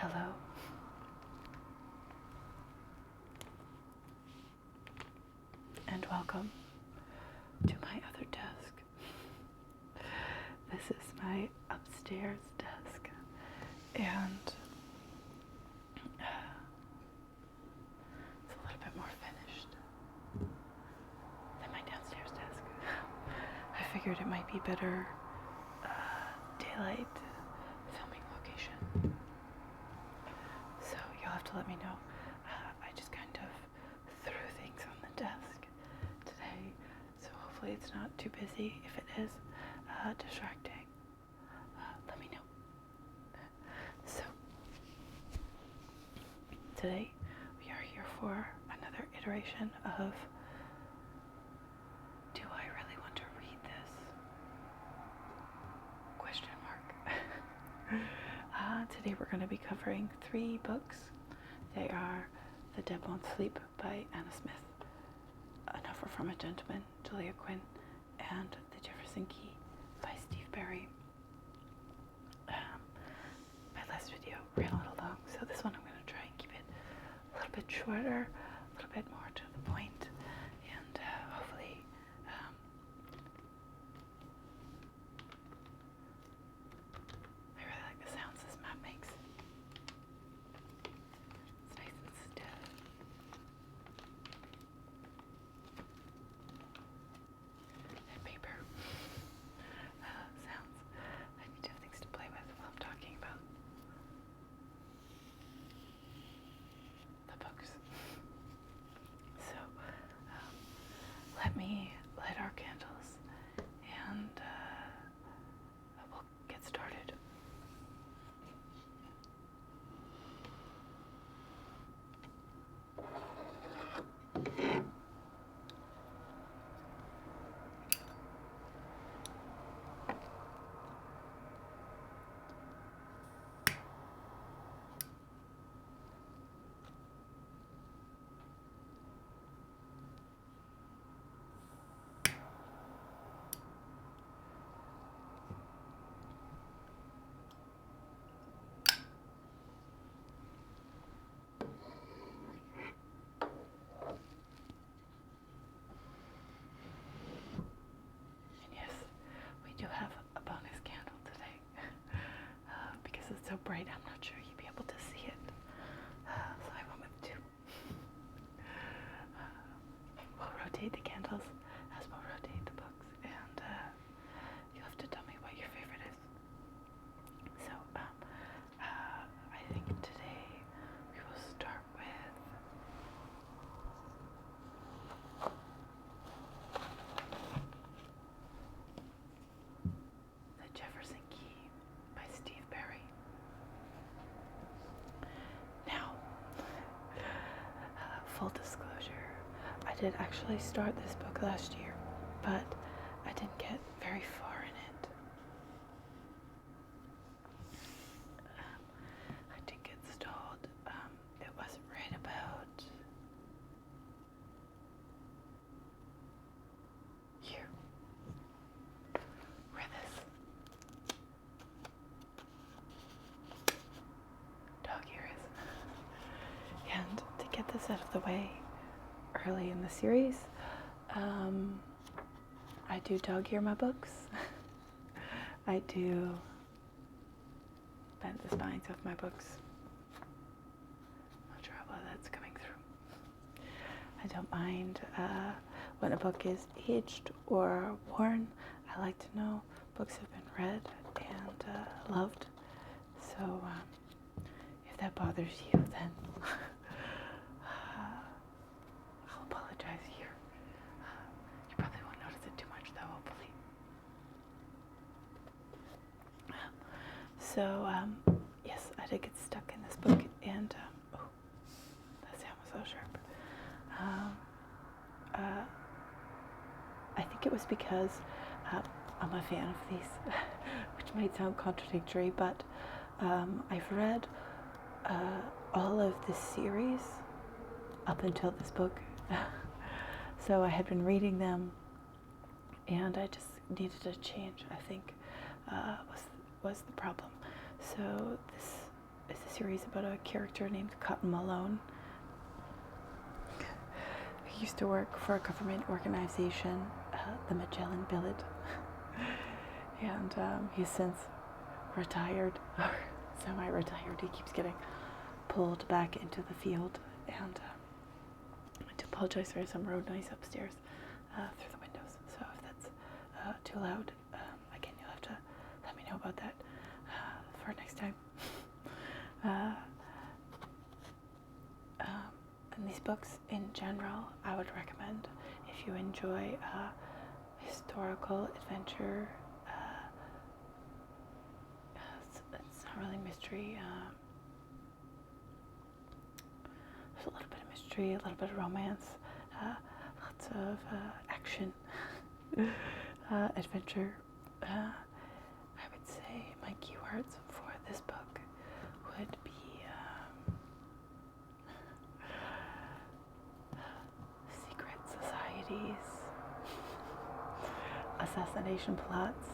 Hello. And welcome to my other desk. This is my upstairs desk, and it's a little bit more finished than my downstairs desk. I figured it might be better daylight filming location. So you'll have to let me know. I just kind of threw things on the desk today, so hopefully it's not too busy. If it is distracting, let me know. So today we are here for another iteration of Do I Really Want to Read This? Question mark. Today we're going to be covering 3 books. They are The Dead Won't Sleep by Anna Smith, An Offer from a Gentleman, Julia Quinn, and The Jefferson Key by Steve Berry. My last video ran a little long, so this one I'm going to try and keep it a little bit shorter, a little bit more to the point, and hopefully I really like the sounds this map makes. It's nice and stiff. And paper sounds. I need to have things to play with while I'm talking about the books. So let me light our candles and we'll get started. Do have a bonus candle today because it's so bright I'm not sure you'd be able to see it, so I went with 2. We'll rotate the candles as we'll rotate the books, and you'll have to tell me what your favorite is. So I think today we will start with Jefferson Key by Steve Berry. Now, full disclosure, I did actually start this book last year, but I didn't get very far in it. I did get stalled. It was right about here, where this dog ear is. And to get this out of the way early in the series, I do dog ear my books. I do bend the spines of my books. Not sure how well that's coming through. I don't mind when a book is aged or worn. I like to know books have been read and loved. So if that bothers you, then I'll apologize here. You probably won't notice it too much, though, hopefully. So yes, I did get stuck in this book, and oh, that sound was so sharp. I think it was because I'm a fan of these, which might sound contradictory, but I've read all of this series up until this book. So I had been reading them, and I just needed a change, I think, was the problem. So this is a series about a character named Cotton Malone. He used to work for a government organization, the Magellan Billet, and he's since retired, or semi-retired. He keeps getting pulled back into the field, and I want to apologize for some road noise upstairs through the windows, so if that's too loud, again, you'll have to let me know about that for next time. And these books in general, I would recommend if you enjoy historical adventure. It's not really mystery. There's a little bit of mystery, a little bit of romance, lots of action, adventure. I would say my keywords for this book would be secret societies, assassination plots,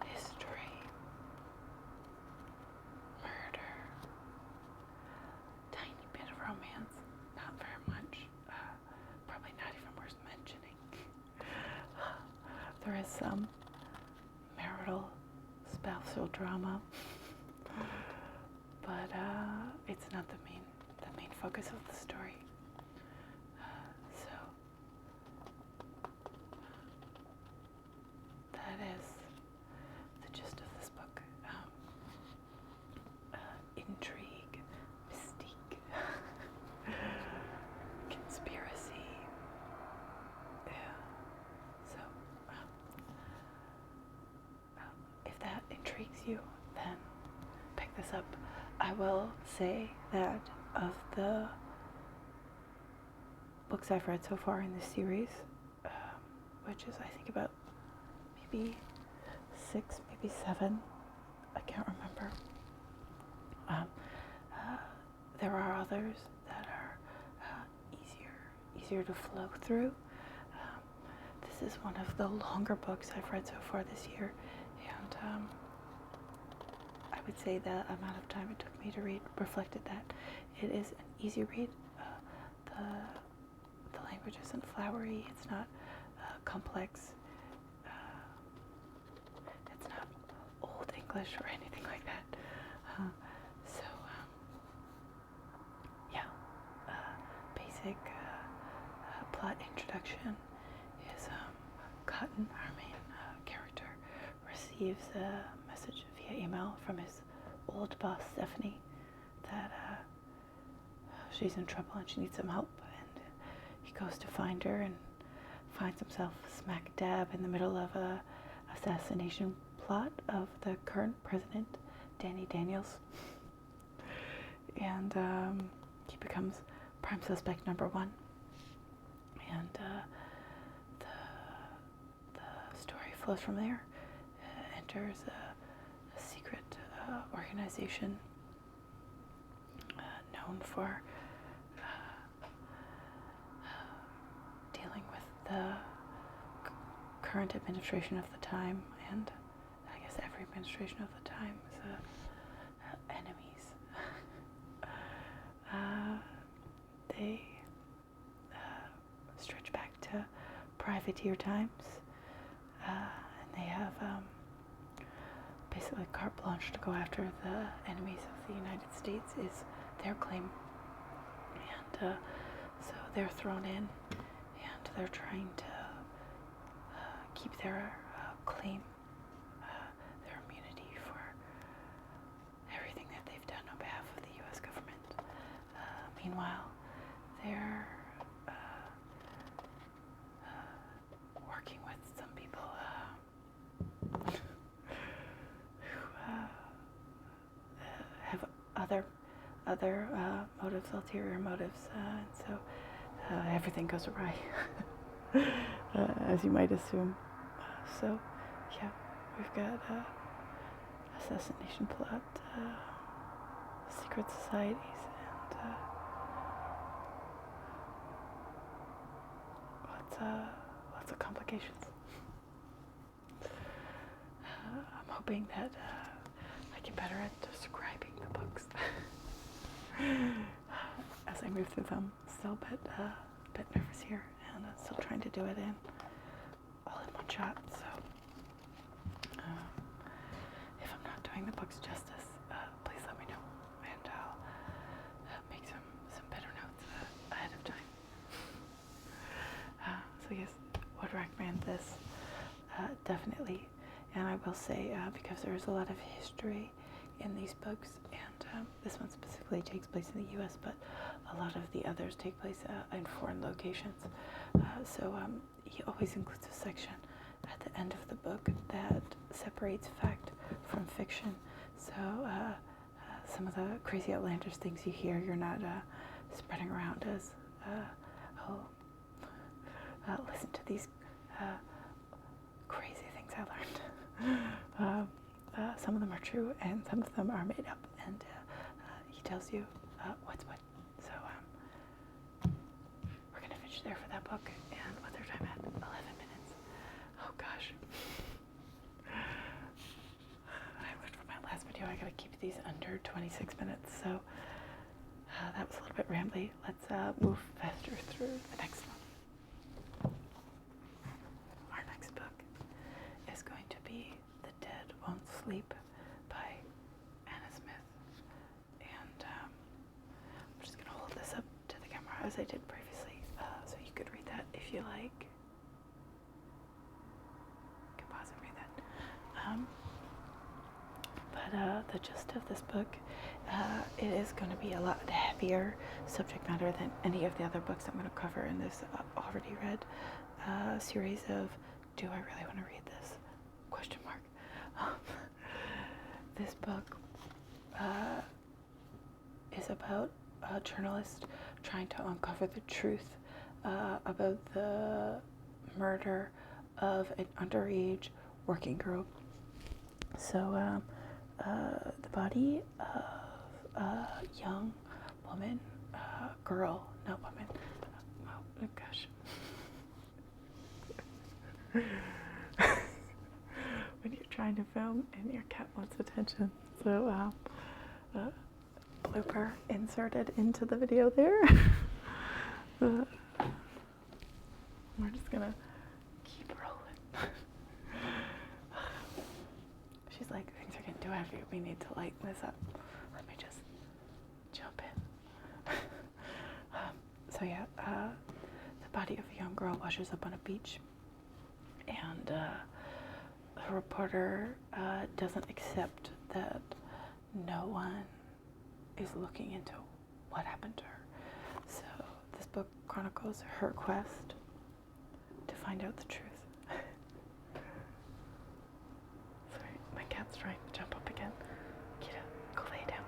history, murder, tiny bit of romance, not very much, probably not even worth mentioning. There is some marital spousal drama, but it's not the main focus of the story. So that is the gist of this book. Intrigue, mystique, conspiracy. Yeah. So if that intrigues you, then pick this up. I will say that of the books I've read so far in this series, which is I think about maybe 6, maybe 7, I can't remember. There are others that are easier to flow through. This is one of the longer books I've read so far this year, and I would say the amount of time it took me to read reflected that. It is an easy read. The language isn't flowery. It's not complex. It's not old English or anything like that. Basic plot introduction is Cotton, our main character, receives a message via email from his old boss, Stephanie, that she's in trouble and she needs some help. And he goes to find her and finds himself smack dab in the middle of a assassination plot of the current president, Danny Daniels. And he becomes prime suspect number 1. And the story flows from there. Enters a secret organization known for dealing with the current administration of the time, and I guess every administration of the time is enemies. They stretch back to privateer times, and they have basically carte blanche to go after the enemies of the United States is their claim. And so they're thrown in, and they're trying to keep their claim, their immunity for everything that they've done on behalf of the U.S. government. Meanwhile, they're working with some people who have other motives, ulterior motives, and so everything goes awry, as you might assume. So, yeah, we've got assassination plot, secret societies, and lots of complications. hoping that I get better at describing the books as I move through them. Still a bit nervous here, and I'm still trying to do it all in one shot. So if I'm not doing the books justice, please let me know, and I'll make some better notes ahead of time. So yes, would recommend this definitely. And I will say, because there is a lot of history in these books, and this one specifically takes place in the U.S., but a lot of the others take place in foreign locations. So he always includes a section at the end of the book that separates fact from fiction. So some of the crazy outlandish things you hear, you're not spreading around as, listen to these crazy things I learned. Some of them are true, and some of them are made up, and he tells you what's what. So we're going to finish there for that book, and what's our time at? 11 minutes. Oh gosh. I looked for my last video. I got to keep these under 26 minutes, so that was a little bit rambly. Let's move faster through the next one. Our next book is going to be The Dead Won't Sleep by Anna Smith. And I'm just going to hold this up to the camera as I did previously, so you could read that if you like. You can pause and read that. But the gist of this book, it is going to be a lot heavier subject matter than any of the other books I'm going to cover in this already read series of Do I Really Want to Read This? Question mark. This book is about a journalist trying to uncover the truth about the murder of an underage working girl. So the body of a young woman, girl, not woman. Oh gosh. When you're trying to film and your cat wants attention. So blooper inserted into the video there. We're just gonna keep rolling. She's like, things are getting too heavy. We need to lighten this up. Let me just jump in. So yeah, the body of a young girl washes up on a beach, and the reporter doesn't accept that no one is looking into what happened to her. So this book chronicles her quest to find out the truth. Sorry, my cat's trying to jump up again. Kita, go lay down.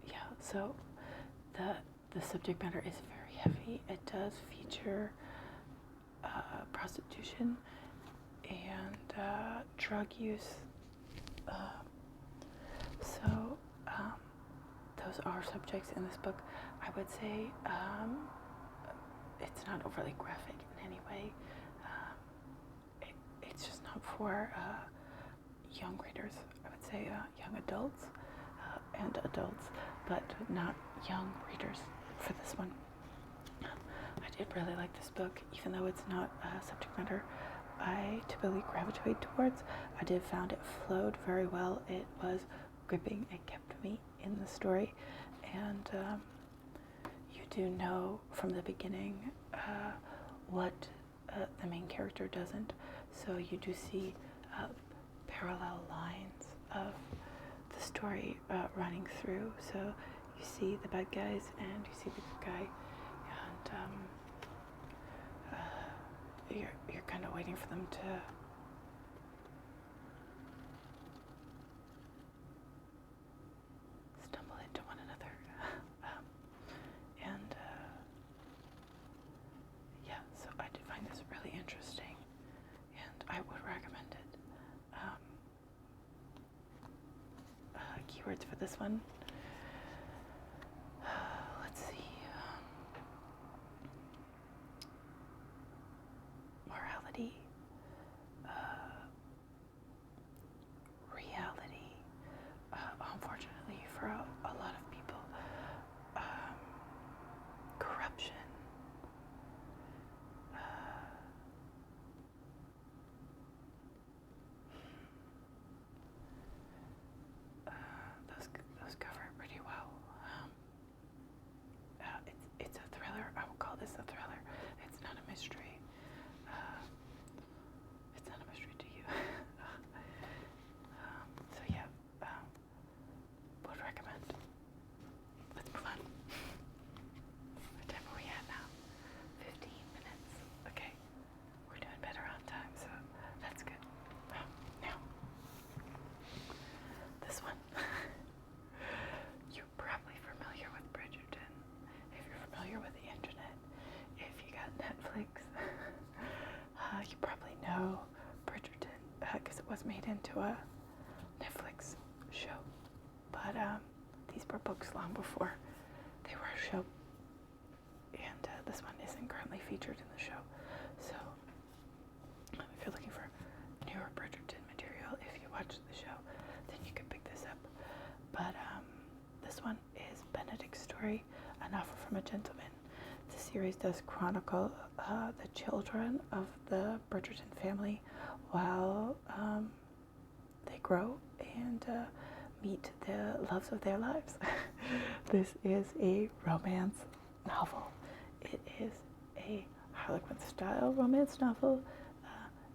Yeah, so the subject matter is very heavy. It does feature prostitution and drug use. So those are subjects in this book. I would say it's not overly graphic in any way. It's just not for young readers. I would say young adults and adults, but not young readers for this one. I did really like this book, even though it's not subject matter I typically gravitate towards. I did found it flowed very well. It was gripping. It kept me in the story, and you do know from the beginning what the main character doesn't. So you do see parallel lines of the story running through. So you see the bad guys and you see the good guy, and you're kind of waiting for them to stumble into one another. Yeah, so I did find this really interesting, and I would recommend it. Keywords for this one. Let's see. was made into a Netflix show. But these were books long before they were a show. And this one isn't currently featured in the show. So if you're looking for newer Bridgerton material, if you watch the show, then you can pick this up. But this one is Benedict's story, An Offer from a Gentleman. The series does chronicle the children of the Bridgerton family while they grow and meet the loves of their lives. This is a romance novel. It is a Harlequin-style romance novel.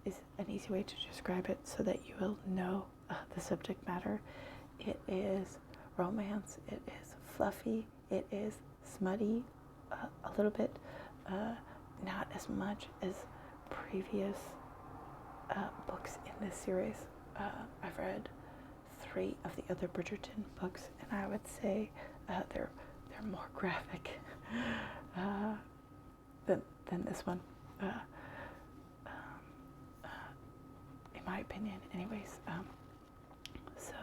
Is an easy way to describe it so that you will know the subject matter. It is romance. It is fluffy. It is smutty a little bit. Not as much as previous books in this series. I've read 3 of the other Bridgerton books, and I would say they're more graphic than this one, in my opinion. Anyways, so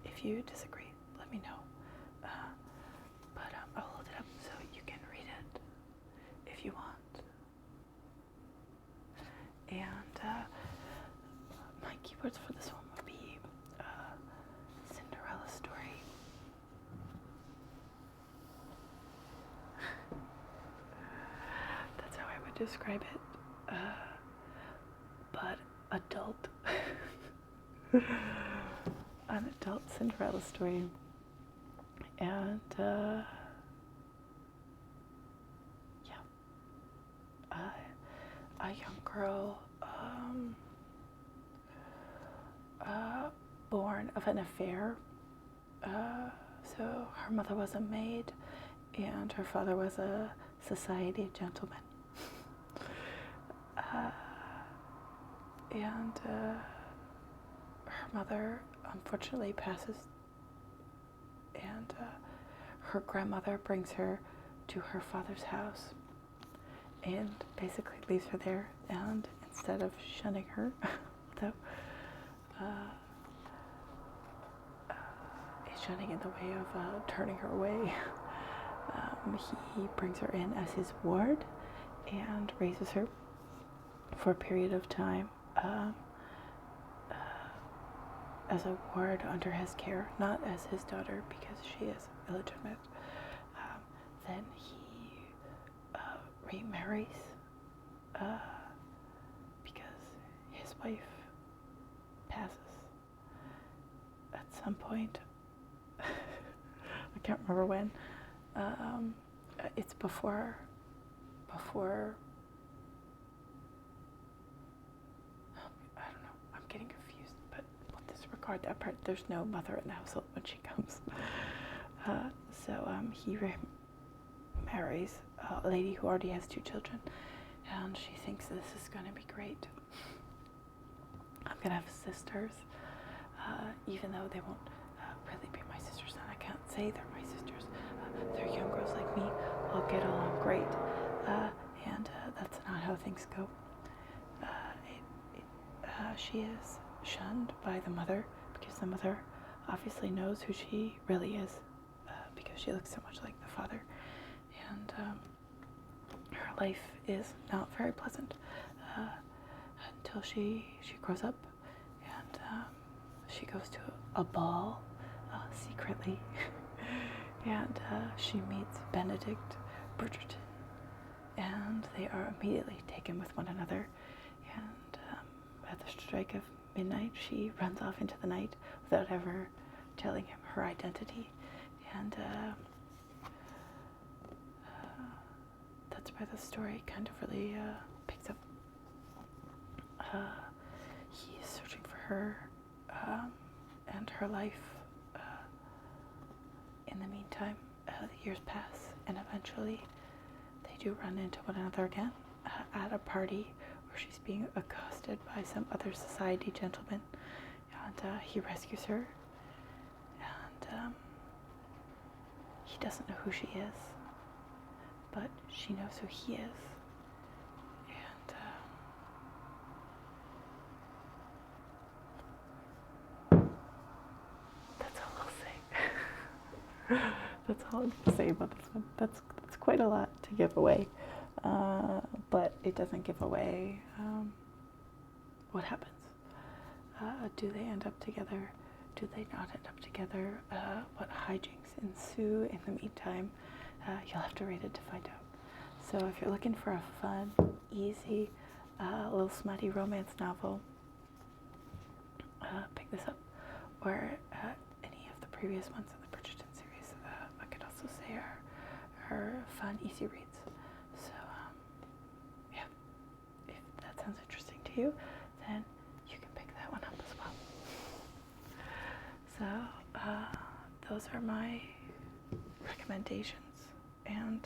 if you disagree, let me know. But I'll hold it up so you can read it if you want. And my keywords for this one would be Cinderella story. That's how I would describe it. But adult. An adult Cinderella story. And a young girl born of an affair. So her mother was a maid and her father was a society gentleman. And her mother unfortunately passes, and her grandmother brings her to her father's house and basically leaves her there, and instead of shunning her, though is shunning in the way of turning her away, he brings her in as his ward and raises her for a period of time as a ward under his care, not as his daughter because she is illegitimate. Then he remarries because his wife passes at some point. I can't remember when. It's before I don't know, I'm getting confused, but we'll disregard that part. There's no mother in the household when she comes. So he marries a lady who already has 2 children, and she thinks this is going to be great. I'm going to have sisters, even though they won't really be my sisters, and I can't say they're my sisters. They're young girls like me. We'll get along great, and that's not how things go. She is shunned by the mother because the mother obviously knows who she really is, because she looks so much like the father, and her life is not very pleasant until she grows up, and she goes to a ball secretly, and she meets Benedict Bridgerton, and they are immediately taken with one another, and at the strike of midnight she runs off into the night without ever telling him her identity, and that's where the story kind of really picks up. He is searching for her and her life. In the meantime, the years pass, and eventually they do run into one another again at a party where she's being accosted by some other society gentleman, and he rescues her, and he doesn't know who she is, but she knows who he is, and that's all I'm gonna say about this one. That's quite a lot to give away, but it doesn't give away what happens. Do they end up together? Do they not end up together? What hijinks ensue in the meantime? You'll have to read it to find out. So if you're looking for a fun, easy, little smutty romance novel, pick this up. Or any of the previous ones in the Bridgerton series, I could also say are fun, easy reads. So yeah, if that sounds interesting to you, then you can pick that one up as well. So those are my recommendations and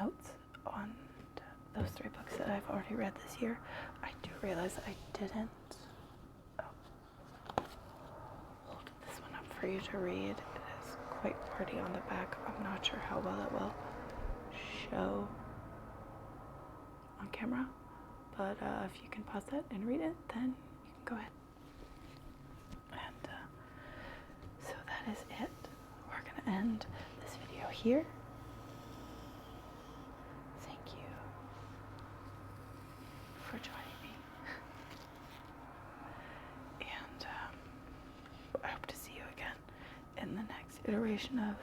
notes on those 3 books that I've already read this year. I do realize I didn't hold this one up for you to read. It is quite wordy on the back. I'm not sure how well it will show on camera, but if you can pause it and read it, then you can go ahead. And so that is it. We're gonna end this video here. Thank you for joining me. And I hope to see you again in the next iteration of